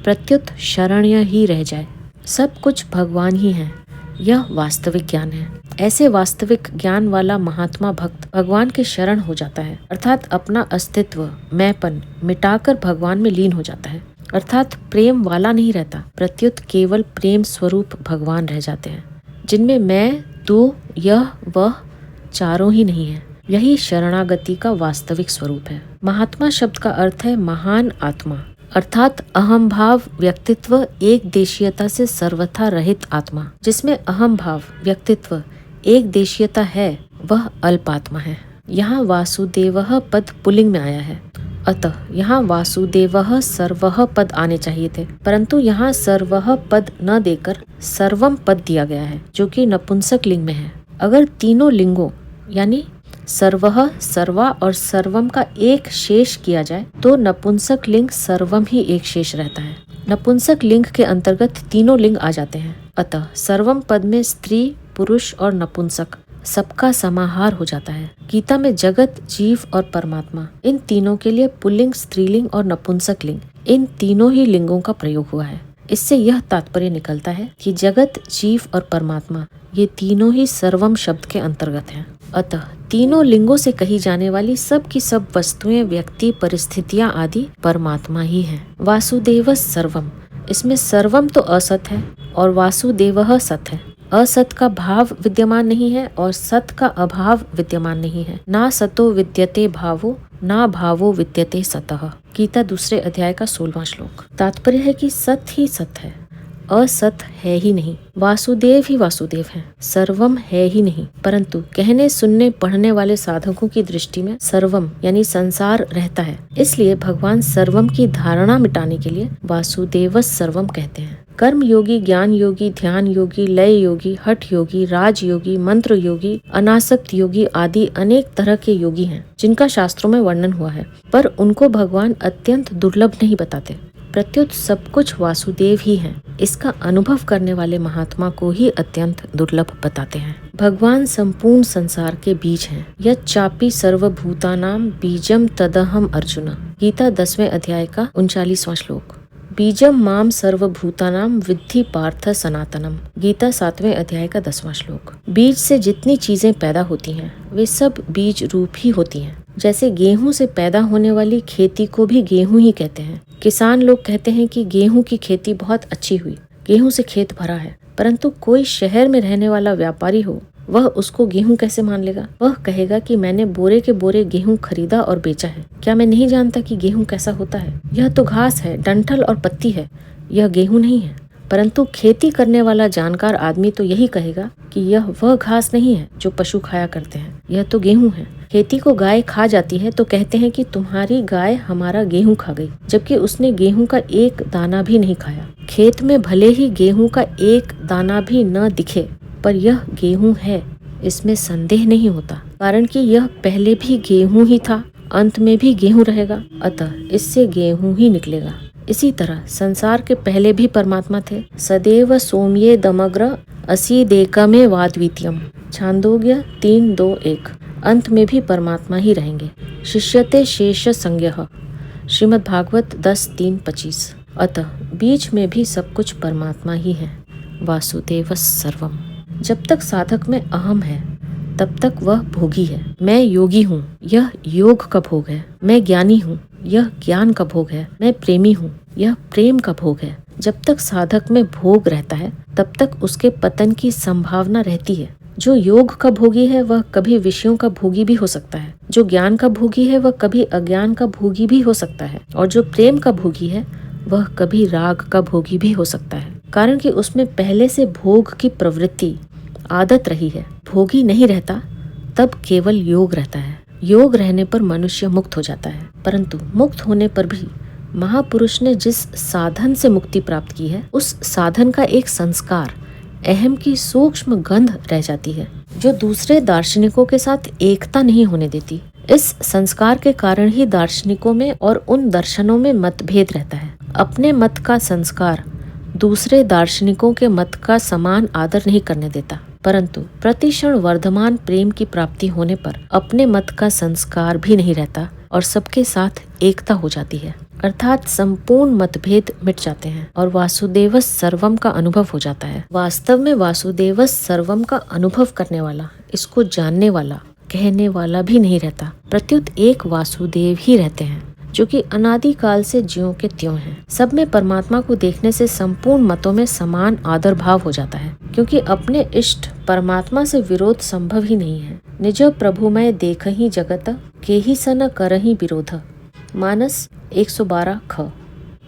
प्रत्युत शरण्य ही रह जाए। सब कुछ भगवान ही है, यह वास्तविक ज्ञान है। ऐसे वास्तविक ज्ञान वाला महात्मा भक्त भगवान के शरण हो जाता है, अर्थात अपना अस्तित्व, मैंपन मिटाकर भगवान में लीन हो जाता है, अर्थात प्रेम वाला नहीं रहता, प्रत्युत केवल प्रेम स्वरूप भगवान रह जाते हैं, जिनमें मैं, तू, यह, वह चारों ही नहीं है। यही शरणागति का वास्तविक स्वरूप है। महात्मा शब्द का अर्थ है महान आत्मा, अर्थात अहम भाव व्यक्तित्व एक देशीयता से सर्वथा रहित आत्मा। जिसमें अहम भाव व्यक्तित्व एक देशीयता है, वह अल्पात्मा है। यहाँ वासुदेवः पद पुल्लिंग में आया है, अतः यहाँ वासुदेवः सर्वः पद आने चाहिए थे, परंतु यहाँ सर्वः पद न देकर सर्वम पद दिया गया है, जो कि नपुंसक लिंग में है। अगर तीनों लिंगों यानी सर्वः, सर्वा और सर्वम का एक शेष किया जाए तो नपुंसक लिंग सर्वम ही एक शेष रहता है। नपुंसक लिंग के अंतर्गत तीनों लिंग आ जाते हैं, अतः सर्वम पद में स्त्री, पुरुष और नपुंसक सबका समाहार हो जाता है। गीता में जगत, जीव और परमात्मा इन तीनों के लिए पुल्लिंग, स्त्रीलिंग और नपुंसक लिंग इन तीनों ही लिंगों का प्रयोग हुआ है। इससे यह तात्पर्य निकलता है कि जगत, जीव और परमात्मा ये तीनों ही सर्वम शब्द के अंतर्गत हैं। अतः तीनों लिंगों से कही जाने वाली सब की सब वस्तुएं, व्यक्ति, परिस्थितियां आदि परमात्मा ही हैं। वासुदेव सर्वम, इसमें सर्वम तो असत है और वासुदेवः सत है। असत का भाव विद्यमान नहीं है और सत का अभाव विद्यमान नहीं है। ना सतो विद्यते भावो, ना भावो विद्यते सतः। गीता 2 अध्याय का 16वां श्लोक। तात्पर्य है कि सत ही सत है, असत है ही नहीं। वासुदेव ही वासुदेव है, सर्वम है ही नहीं। परंतु कहने, सुनने, पढ़ने वाले साधकों की दृष्टि में सर्वम यानी संसार रहता है, इसलिए भगवान सर्वम की धारणा मिटाने के लिए वासुदेव सर्वम कहते हैं। कर्म योगी, ज्ञान योगी, ध्यान योगी, लय योगी, हठ योगी, राज योगी, मंत्र योगी, अनासक्त योगी आदि अनेक तरह के योगी हैं, जिनका शास्त्रों में वर्णन हुआ है, पर उनको भगवान अत्यंत दुर्लभ नहीं बताते। प्रत्युत सब कुछ वासुदेव ही हैं। इसका अनुभव करने वाले महात्मा को ही अत्यंत दुर्लभ बताते हैं। भगवान संपूर्ण संसार के बीज हैं। यच्चापि सर्वभूतानां बीजम तदहम अर्जुन। गीता 10वें अध्याय का 39वां श्लोक। बीजम माम सर्वभूतानां विद्धि पार्थ सनातनम। गीता 7वें अध्याय का 10वां श्लोक। बीज से जितनी चीजें पैदा होती हैं, वे सब बीज रूप ही होती हैं। जैसे गेहूं से पैदा होने वाली खेती को भी गेहूं ही कहते हैं। किसान लोग कहते हैं कि गेहूं की खेती बहुत अच्छी हुई, गेहूं से खेत भरा है, परंतु कोई शहर में रहने वाला व्यापारी हो, वह उसको गेहूं कैसे मान लेगा? वह कहेगा कि मैंने बोरे के बोरे गेहूं खरीदा और बेचा है, क्या मैं नहीं जानता कि गेहूं कैसा होता है? यह तो घास है, डंठल और पत्ती है, यह गेहूं नहीं है। परंतु खेती करने वाला जानकार आदमी तो यही कहेगा कि यह वह घास नहीं है जो पशु खाया करते हैं, यह तो गेहूं है। खेती को गाय खा जाती है तो कहते हैं कि तुम्हारी गाय हमारा गेहूं खा गई, जबकि उसने गेहूं का एक दाना भी नहीं खाया। खेत में भले ही गेहूं का एक दाना भी न दिखे, पर यह गेहूं है, इसमें संदेह नहीं होता, कारण कि यह पहले भी गेहूं ही था, अंत में भी गेहूं रहेगा, अतः इससे गेहूं ही निकलेगा। इसी तरह संसार के पहले भी परमात्मा थे। सदैव सौम्ये दमग्र असीदेकमे वाद्वितीयम, छांदोग्य 3:2-1। अंत में भी परमात्मा ही रहेंगे। शिष्यते शेष संज्ञः, श्रीमद् भागवत 10:3-25। अतः बीच में भी सब कुछ परमात्मा ही है। वासुदेव सर्वम। जब तक साधक में अहम है तब तक वह भोगी है। मैं योगी हूँ, यह योग का भोग है। मैं ज्ञानी हूँ, यह ज्ञान का भोग है। मैं प्रेमी हूँ, यह प्रेम का भोग है। जब तक साधक में भोग रहता है तब तक उसके पतन की संभावना रहती है। जो योग का भोगी है वह कभी विषयों का भोगी भी हो सकता है। जो ज्ञान का भोगी है वह कभी अज्ञान का भोगी भी हो सकता है। और जो प्रेम का भोगी है वह कभी राग का भोगी भी हो सकता है, कारण कि उसमें पहले से भोग की प्रवृत्ति, आदत रही है। भोगी नहीं रहता तब केवल योग रहता है। योग रहने पर मनुष्य मुक्त हो जाता है, परंतु मुक्त होने पर भी महापुरुष ने जिस साधन से मुक्ति प्राप्त की है उस साधन का एक संस्कार, अहम की सूक्ष्म गंध रह जाती है, जो दूसरे दार्शनिकों के साथ एकता नहीं होने देती। इस संस्कार के कारण ही दार्शनिकों में और उन दर्शनों में मतभेद रहता है। अपने मत का संस्कार दूसरे दार्शनिकों के मत का समान आदर नहीं करने देता, परंतु प्रतिक्षण वर्धमान प्रेम की प्राप्ति होने पर अपने मत का संस्कार भी नहीं रहता और सबके साथ एकता हो जाती है, अर्थात संपूर्ण मतभेद मिट जाते हैं और वासुदेव सर्वम का अनुभव हो जाता है। वास्तव में वासुदेव सर्वम का अनुभव करने वाला, इसको जानने वाला, कहने वाला भी नहीं रहता, प्रत्युत एक वासुदेव ही रहते हैं, जो कि अनादि काल से ज्यों के त्यों हैं। सब में परमात्मा को देखने से संपूर्ण मतों में समान आदर भाव हो जाता है, क्योंकि अपने इष्ट परमात्मा से विरोध संभव ही नहीं है। निज प्रभुमय देखहि जगत, केहि सन करहि विरोध। मानस 112 ख।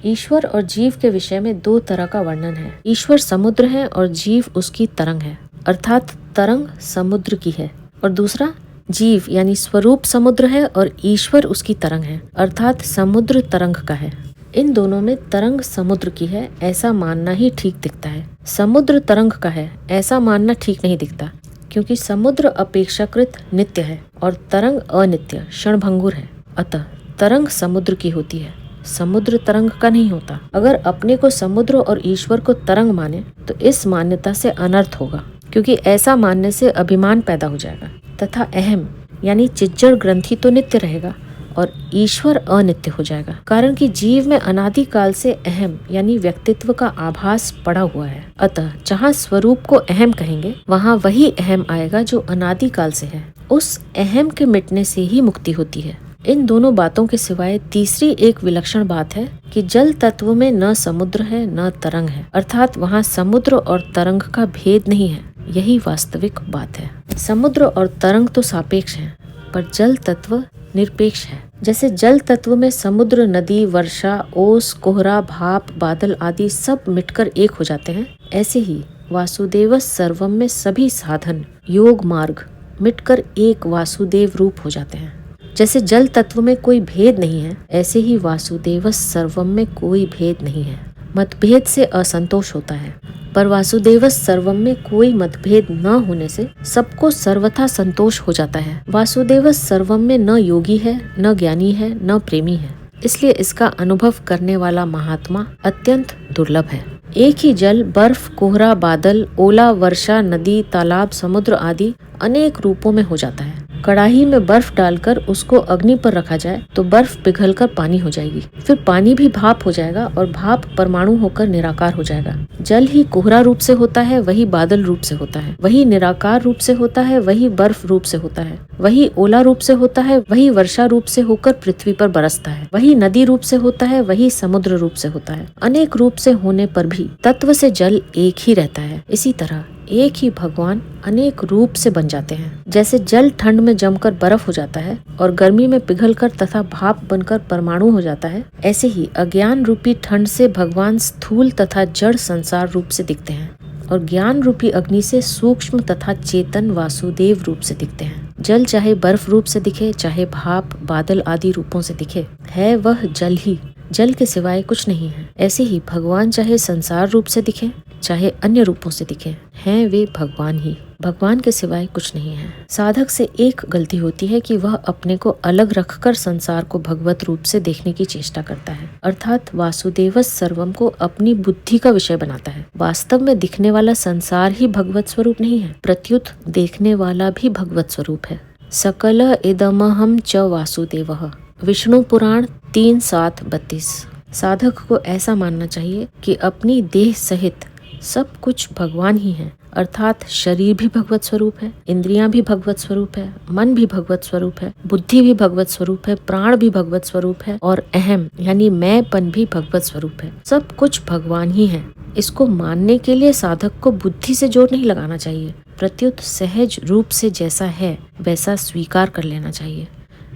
ईश्वर और जीव के विषय में दो तरह का वर्णन है। ईश्वर समुद्र है और जीव उसकी तरंग है, अर्थात तरंग समुद्र की है, और दूसरा जीव यानी स्वरूप समुद्र है और ईश्वर उसकी तरंग है, अर्थात समुद्र तरंग का है। इन दोनों में तरंग समुद्र की है ऐसा मानना ही ठीक दिखता है। समुद्र तरंग का है ऐसा मानना ठीक नहीं दिखता, क्योंकि समुद्र अपेक्षाकृत नित्य है और तरंग अनित्य क्षणभंगुर है। अतः तरंग समुद्र की होती है, समुद्र तरंग का नहीं होता। अगर अपने को समुद्र और ईश्वर को तरंग माने तो इस मान्यता से अनर्थ होगा, क्योंकि ऐसा मानने से अभिमान पैदा हो जाएगा तथा अहम यानी चिज्जड़ ग्रंथि तो नित्य रहेगा और ईश्वर अनित्य हो जाएगा, कारण कि जीव में अनादि काल से अहम यानी व्यक्तित्व का आभास पड़ा हुआ है। अतः जहाँ स्वरूप को अहम कहेंगे वहाँ वही अहम आएगा जो अनादि काल से है। उस अहम के मिटने से ही मुक्ति होती है। इन दोनों बातों के सिवाय तीसरी एक विलक्षण बात है कि जल तत्व में न समुद्र है न तरंग है, अर्थात वहाँ समुद्र और तरंग का भेद नहीं है। यही वास्तविक बात है। समुद्र और तरंग तो सापेक्ष हैं, पर जल तत्व निरपेक्ष है। जैसे जल तत्व में समुद्र, नदी, वर्षा, ओस, कोहरा, भाप, बादल आदि सब मिटकर एक हो जाते हैं, ऐसे ही वासुदेव सर्वम में सभी साधन, योग मार्ग मिटकर एक वासुदेव रूप हो जाते हैं। जैसे जल तत्व में कोई भेद नहीं है, ऐसे ही वासुदेव सर्वम में कोई भेद नहीं है। मतभेद से असंतोष होता है, पर वासुदेव सर्वम में कोई मतभेद न होने से सबको सर्वथा संतोष हो जाता है। वासुदेव सर्वम में न योगी है, न ज्ञानी है, न प्रेमी है, इसलिए इसका अनुभव करने वाला महात्मा अत्यंत दुर्लभ है। एक ही जल बर्फ, कोहरा, बादल, ओला, वर्षा, नदी, तालाब, समुद्र आदि अनेक रूपों में हो जाता है। कड़ाही में बर्फ डालकर उसको अग्नि पर रखा जाए तो बर्फ पिघलकर पानी हो जाएगी, फिर पानी भी भाप हो जाएगा और भाप परमाणु होकर निराकार हो जाएगा। जल ही कोहरा रूप से होता है, वही बादल रूप से होता है, वही निराकार रूप से होता है, वही बर्फ रूप से होता है, वही ओला रूप से होता है, वही वर्षा रूप से होकर पृथ्वी पर बरसता है, वही नदी रूप से होता है, वही समुद्र रूप से होता है। अनेक रूप से होने पर भी तत्व से जल एक ही रहता है। इसी तरह एक ही भगवान अनेक रूप से बन जाते हैं। जैसे जल ठंड में जमकर बर्फ हो जाता है और गर्मी में पिघलकर तथा भाप बनकर परमाणु हो जाता है, ऐसे ही अज्ञान रूपी ठंड से भगवान स्थूल तथा जड़ संसार रूप से दिखते हैं और ज्ञान रूपी अग्नि से सूक्ष्म तथा चेतन वासुदेव रूप से दिखते हैं। जल चाहे बर्फ रूप से दिखे, चाहे भाप, बादल आदि रूपों से दिखे, है वह जल ही, जल के सिवाय कुछ नहीं है। ऐसे ही भगवान चाहे संसार रूप से दिखे, चाहे अन्य रूपों से दिखे, हैं वे भगवान ही। भगवान के सिवाय कुछ नहीं है। साधक से एक गलती होती है कि वह अपने को अलग रखकर संसार को भगवत रूप से देखने की चेष्टा करता है, अर्थात वासुदेव सर्वम को अपनी बुद्धि का विषय बनाता है। वास्तव में दिखने वाला संसार ही भगवत स्वरूप नहीं है, प्रत्युत देखने वाला भी भगवत स्वरूप है। सकल इदमहम च वासुदेवः, विष्णु पुराण 3:7-32। साधक को ऐसा मानना चाहिए कि अपनी देह सहित सब कुछ भगवान ही है, अर्थात शरीर भी भगवत स्वरूप है, इंद्रियां भी भगवत स्वरूप है, मन भी भगवत स्वरूप है, बुद्धि भी भगवत स्वरूप है, प्राण भी भगवत स्वरूप है और अहम यानी मैंपन भी भगवत स्वरूप है। सब कुछ भगवान ही है। इसको मानने के लिए साधक को बुद्धि से जोर नहीं लगाना चाहिए, प्रत्युत सहज रूप से जैसा है वैसा स्वीकार कर लेना चाहिए।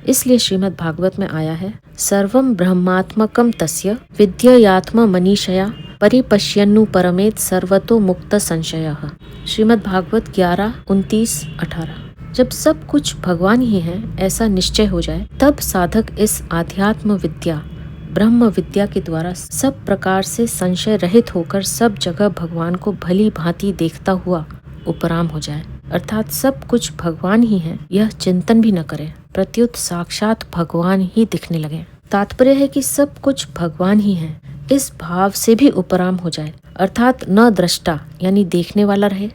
इसलिए श्रीमद् भागवत में आया है, सर्वम ब्रह्मात्मकम तस्य विद्ययात्म मनीषया परिपश्यन्नु परमेत सर्वतो मुक्त संशयः। श्रीमद् भागवत 11:29-18। जब सब कुछ भगवान ही है ऐसा निश्चय हो जाए, तब साधक इस आध्यात्म विद्या ब्रह्म विद्या के द्वारा सब प्रकार से संशय रहित होकर सब जगह भगवान को भली भांति देखता हुआ उपराम हो जाए, अर्थात सब कुछ भगवान ही है यह चिंतन भी न करे, प्रत्युत साक्षात भगवान ही दिखने लगे। तात्पर्य है कि सब कुछ भगवान ही है, इस भाव से भी उपराम हो जाए, अर्थात न दृष्टा यानी देखने वाला रहे,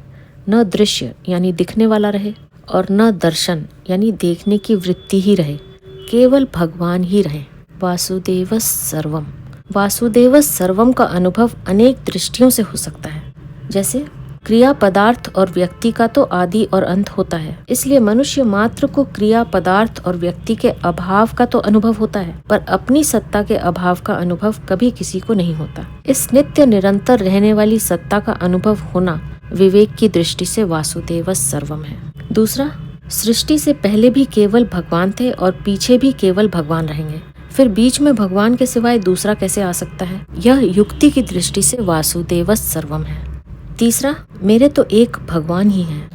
न दृश्य यानी दिखने वाला रहे और न दर्शन यानी देखने की वृत्ति ही रहे, केवल भगवान ही रहे। वासुदेव सर्वम। वासुदेव सर्वम का अनुभव अनेक दृष्टियों से हो सकता है। जैसे क्रिया पदार्थ और व्यक्ति का तो आदि और अंत होता है, इसलिए मनुष्य मात्र को क्रिया पदार्थ और व्यक्ति के अभाव का तो अनुभव होता है, पर अपनी सत्ता के अभाव का अनुभव कभी किसी को नहीं होता। इस नित्य निरंतर रहने वाली सत्ता का अनुभव होना विवेक की दृष्टि से वासुदेव सर्वम है। दूसरा, सृष्टि से पहले भी केवल भगवान थे और पीछे भी केवल भगवान रहेंगे, फिर बीच में भगवान के सिवाय दूसरा कैसे आ सकता है? यह युक्ति की दृष्टि से वासुदेव सर्वम है। तीसरा, मेरे तो एक भगवान ही हैं,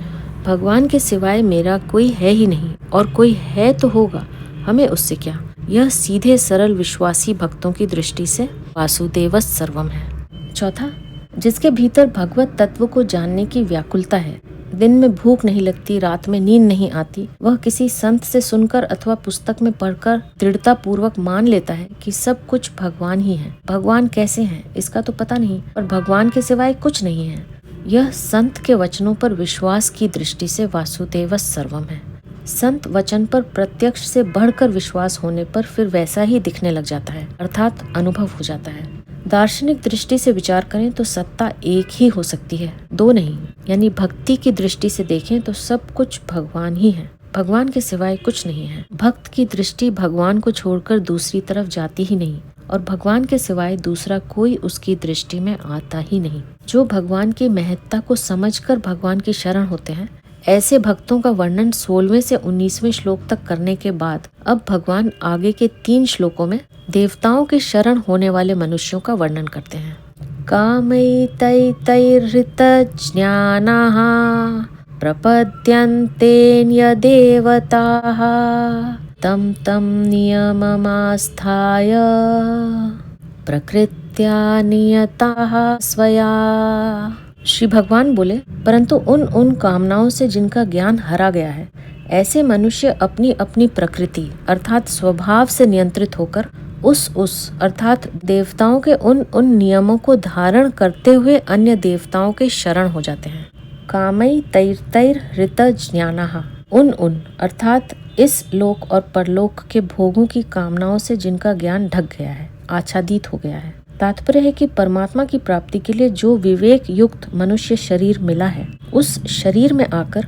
भगवान के सिवाय मेरा कोई है ही नहीं, और कोई है तो होगा, हमें उससे क्या? यह सीधे सरल विश्वासी भक्तों की दृष्टि से वासुदेव सर्वम है। चौथा, जिसके भीतर भगवत तत्व को जानने की व्याकुलता है, दिन में भूख नहीं लगती, रात में नींद नहीं आती, वह किसी संत से सुनकर अथवा पुस्तक में पढ़कर दृढ़ता पूर्वक मान लेता है कि सब कुछ भगवान ही है। भगवान कैसे हैं इसका तो पता नहीं, पर भगवान के सिवाय कुछ नहीं है। यह संत के वचनों पर विश्वास की दृष्टि से वासुदेव सर्वम है। संत वचन पर प्रत्यक्ष से बढ़कर विश्वास होने पर फिर वैसा ही दिखने लग जाता है, अर्थात अनुभव हो जाता है। दार्शनिक दृष्टि से विचार करें तो सत्ता एक ही हो सकती है, दो नहीं। यानी भक्ति की दृष्टि से देखें तो सब कुछ भगवान ही है, भगवान के सिवाय कुछ नहीं है। भक्त की दृष्टि भगवान को छोड़कर दूसरी तरफ जाती ही नहीं, और भगवान के सिवाय दूसरा कोई उसकी दृष्टि में आता ही नहीं। जो भगवान की महत्ता को समझकर भगवान की शरण होते हैं, ऐसे भक्तों का वर्णन 16वें से 19वें श्लोक तक करने के बाद अब भगवान आगे के 3 श्लोकों में देवताओं के शरण होने वाले मनुष्यों का वर्णन करते हैं। कामैतैतैर्हृतज्ञानाः प्रपद्यन्ते देवताः तं तं नियममास्थाय प्रकृत्या नियताः स्वया। श्री भगवान बोले, परंतु उन कामनाओं से जिनका ज्ञान हरा गया है, ऐसे मनुष्य अपनी अपनी प्रकृति अर्थात स्वभाव से नियंत्रित होकर उस अर्थात देवताओं के उन नियमों को धारण करते हुए अन्य देवताओं के शरण हो जाते हैं। कामई तैर हृत ज्ञानः, उन अर्थात इस लोक और परलोक के भोगों की कामनाओं से जिनका ज्ञान ढक गया है, आच्छादित हो गया है। तात्पर्य है कि परमात्मा की प्राप्ति के लिए जो विवेक युक्त मनुष्य शरीर मिला है, उस शरीर में आकर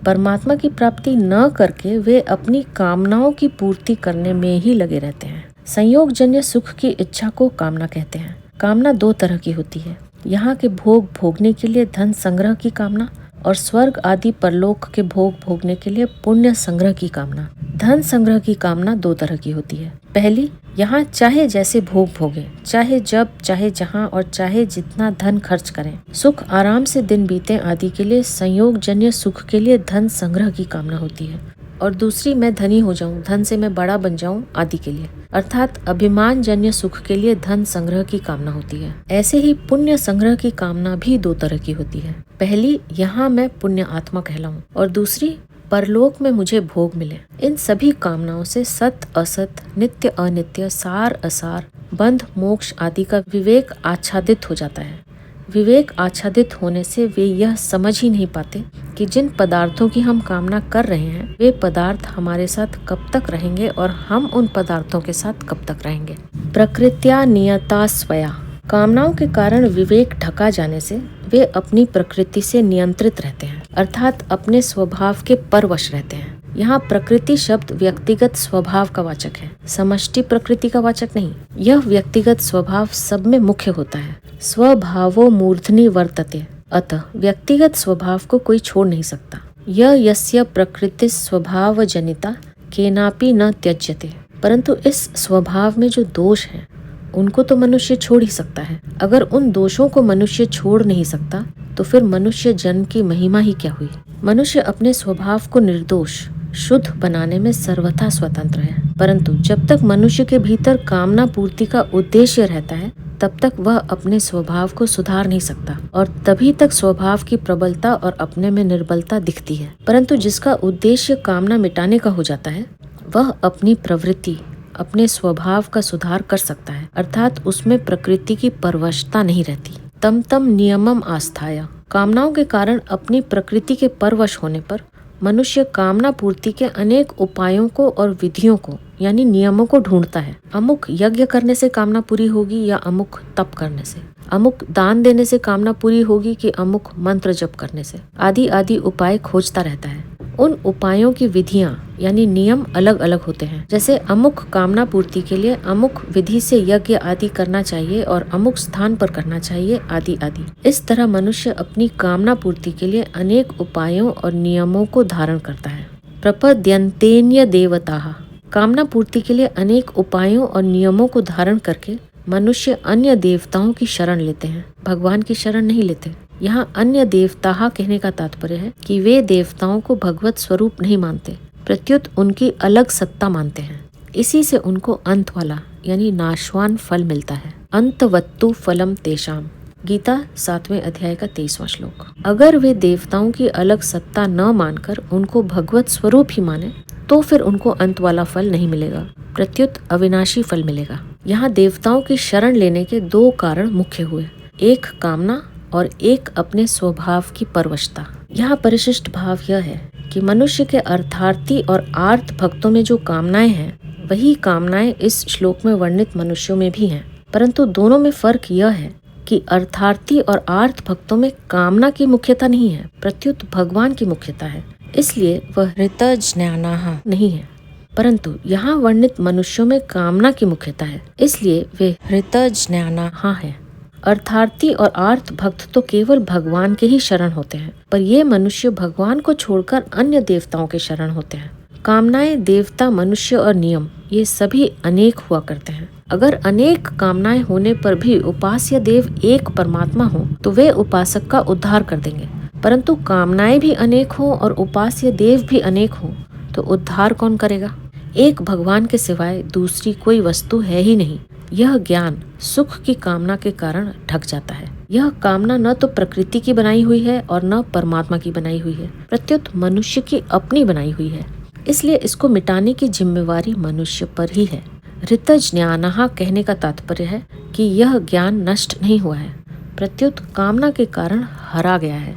परमात्मा की प्राप्ति न करके वे अपनी कामनाओं की पूर्ति करने में ही लगे रहते हैं। संयोगजन्य सुख की इच्छा को कामना कहते हैं। कामना 2 तरह की होती है, यहाँ के भोग भोगने के लिए धन संग्रह की कामना और स्वर्ग आदि परलोक के भोग भोगने के लिए पुण्य संग्रह की कामना। धन संग्रह की कामना 2 तरह की होती है। पहली, यहाँ चाहे जैसे भोग भोगे, चाहे जब चाहे जहाँ और चाहे जितना धन खर्च करें, सुख आराम से दिन बीते आदि के लिए संयोगजन्य सुख के लिए धन संग्रह की कामना होती है। और दूसरी मैं धनी हो जाऊं, धन से मैं बड़ा बन जाऊं आदि के लिए, अर्थात अभिमान जन्य सुख के लिए धन संग्रह की कामना होती है। ऐसे ही पुण्य संग्रह की कामना भी दो तरह की होती है। पहली, यहाँ मैं पुण्य आत्मा कहलाऊं, और दूसरी, परलोक में मुझे भोग मिले। इन सभी कामनाओं से सत असत, नित्य अनित्य, सार असार, बंध मोक्ष आदि का विवेक आच्छादित हो जाता है। विवेक आच्छादित होने से वे यह समझ ही नहीं पाते कि जिन पदार्थों की हम कामना कर रहे हैं वे पदार्थ हमारे साथ कब तक रहेंगे और हम उन पदार्थों के साथ कब तक रहेंगे। प्रकृत्या नियता स्वया, कामनाओं के कारण विवेक ढका जाने से वे अपनी प्रकृति से नियंत्रित रहते हैं, अर्थात अपने स्वभाव के परवश रहते हैं। यहाँ प्रकृति शब्द व्यक्तिगत स्वभाव का वाचक है, समष्टि प्रकृति का वाचक नहीं। यह व्यक्तिगत स्वभाव सब में मुख्य होता है। स्वभावो मूर्धनि वर्तते, अतः व्यक्तिगत स्वभाव को कोई छोड़ नहीं सकता। यस्य प्रकृति स्वभाव जनिता केनापि न त्यज्यते, परंतु इस स्वभाव में जो दोष है उनको तो मनुष्य छोड़ ही सकता है। अगर उन दोषों को मनुष्य छोड़ नहीं सकता तो फिर मनुष्य जन्म की महिमा ही क्या हुई। मनुष्य अपने स्वभाव को निर्दोष शुद्ध बनाने में सर्वथा स्वतंत्र है, परंतु जब तक मनुष्य के भीतर कामना पूर्ति का उद्देश्य रहता है तब तक वह अपने स्वभाव को सुधार नहीं सकता, और तभी तक स्वभाव की प्रबलता और अपने में निर्बलता दिखती है। परंतु जिसका उद्देश्य कामना मिटाने का हो जाता है वह अपनी प्रवृत्ति, अपने स्वभाव का सुधार कर सकता है, अर्थात उसमें प्रकृति की परवशता नहीं रहती। तम तम नियमम आस्थाया, कामनाओं के कारण अपनी प्रकृति के परवश होने पर मनुष्य कामना पूर्ति के अनेक उपायों को और विधियों को यानी नियमों को ढूंढता है। अमुक यज्ञ करने से कामना पूरी होगी या अमुक तप करने से, अमुक दान देने से कामना पूरी होगी कि अमुक मंत्र जप करने से, आदि आदि उपाय खोजता रहता है। उन उपायों की विधियां यानी नियम अलग अलग होते हैं। जैसे अमुक कामना पूर्ति के लिए अमुक विधि से यज्ञ आदि करना चाहिए और अमुक स्थान पर करना चाहिए आदि आदि। इस तरह मनुष्य अपनी कामना पूर्ति के लिए अनेक उपायों और नियमों को धारण करता है। प्रपद्यन्तेन्य देवताः, कामना पूर्ति के लिए अनेक उपायों और नियमों को धारण करके मनुष्य अन्य देवताओं की शरण लेते हैं, भगवान की शरण नहीं लेते। यहाँ अन्य देवता कहने का तात्पर्य है कि वे देवताओं को भगवत स्वरूप नहीं मानते, प्रत्युत उनकी अलग सत्ता मानते हैं। इसी से उनको अंत वाला यानी नाशवान फल मिलता है। अंतवत्तु फलम तेषाम, गीता 7वें अध्याय का 23वां श्लोक। अगर वे देवताओं की अलग सत्ता न मानकर उनको भगवत स्वरूप ही माने तो फिर उनको अंत वाला फल नहीं मिलेगा, प्रत्युत अविनाशी फल मिलेगा। यहाँ देवताओं की शरण लेने के दो कारण मुख्य हुए, एक कामना और एक अपने स्वभाव की परवशता। यहाँ परिशिष्ट भाव यह है कि मनुष्य के अर्थार्थी और आर्त भक्तों में जो कामनाएं हैं वही कामनाएं इस श्लोक में वर्णित मनुष्यों में भी हैं, परंतु दोनों में फर्क यह है कि अर्थार्थी और आर्त भक्तों में कामना की मुख्यता नहीं है, प्रत्युत भगवान की मुख्यता है, इसलिए वह हृतज्ञानाः नहीं है। परंतु यहाँ वर्णित मनुष्यों में कामना की मुख्यता है, इसलिए वे हृतज्ञानाः है। अर्थार्थी और आर्त भक्त तो केवल भगवान के ही शरण होते हैं, पर ये मनुष्य भगवान को छोड़कर अन्य देवताओं के शरण होते हैं। कामनाएं, देवता, मनुष्य और नियम ये सभी अनेक हुआ करते हैं। अगर अनेक कामनाएं होने पर भी उपास्य देव एक परमात्मा हो तो वे उपासक का उद्धार कर देंगे, परंतु कामनाएं भी अनेक हो और उपास्य देव भी अनेक हो तो उद्धार कौन करेगा। एक भगवान के सिवाय दूसरी कोई वस्तु है ही नहीं। यह ज्ञान सुख की कामना के कारण ढक जाता है। यह कामना न तो प्रकृति की बनाई हुई है और न परमात्मा की बनाई हुई है, प्रत्युत मनुष्य की अपनी बनाई हुई है, इसलिए इसको मिटाने की जिम्मेवारी मनुष्य पर ही है। हृतज्ञानः कहने का तात्पर्य है कि यह ज्ञान नष्ट नहीं हुआ है, प्रत्युत कामना के कारण हरा गया है,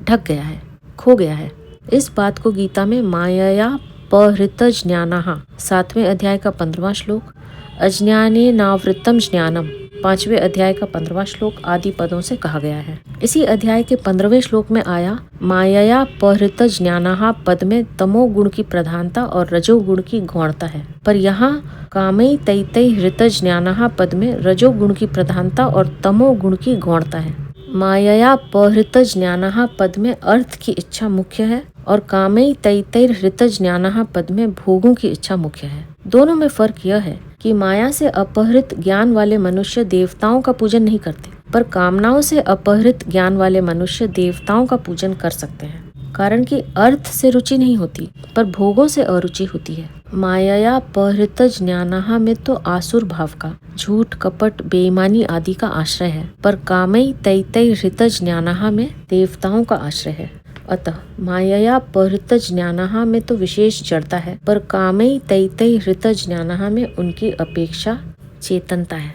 ढक गया है, खो गया है। इस बात को गीता में मायया पहृतज्ञानः 7वें अध्याय का 15वां श्लोक, अज्ञाने नावृत्तम ज्ञानम 5वें अध्याय का 15वां श्लोक आदि पदों से कहा गया है। इसी अध्याय के 15वें श्लोक में आया मायया पहृतज्ञानः पद में तमो गुण की प्रधानता और रजो गुण की गौणता है, पर यहाँ कामई तैतई हृतज्ञानः पद में रजो गुण की प्रधानता और तमो गुण की गौणता है। मायया पहृतज्ञानः पद में अर्थ की इच्छा मुख्य है और कामई तैतैर हृतज्ञानः पद में भोगों की इच्छा मुख्य है। दोनों में फर्क यह है कि माया से अपहृत ज्ञान वाले मनुष्य देवताओं का पूजन नहीं करते, पर कामनाओं से अपहृत ज्ञान वाले मनुष्य देवताओं का पूजन कर सकते हैं। कारण कि अर्थ से रुचि नहीं होती, पर भोगों से अरुचि होती है। मायया पहृत ज्ञानहा में तो आसुर भाव का, झूठ, कपट, बेईमानी आदि का आश्रय है, पर कामई तैतै हृत ज्ञानहा में देवताओं का आश्रय है। अतः मायया पहृत ज्ञानहा में तो विशेष जड़ता है, पर कामई तैतै हृत ज्ञानहा में उनकी अपेक्षा चेतनता है।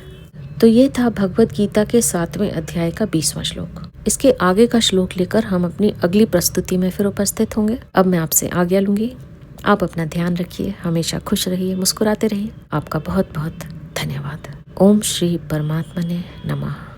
तो ये था भगवत गीता के 7वें अध्याय का 20वां श्लोक। इसके आगे का श्लोक लेकर हम अपनी अगली प्रस्तुति में फिर उपस्थित होंगे। अब मैं आपसे आज्ञा लूंगी। आप अपना ध्यान रखिए, हमेशा खुश रहिए, मुस्कुराते रहिए। आपका बहुत बहुत धन्यवाद। ओम श्री परमात्मने नमः।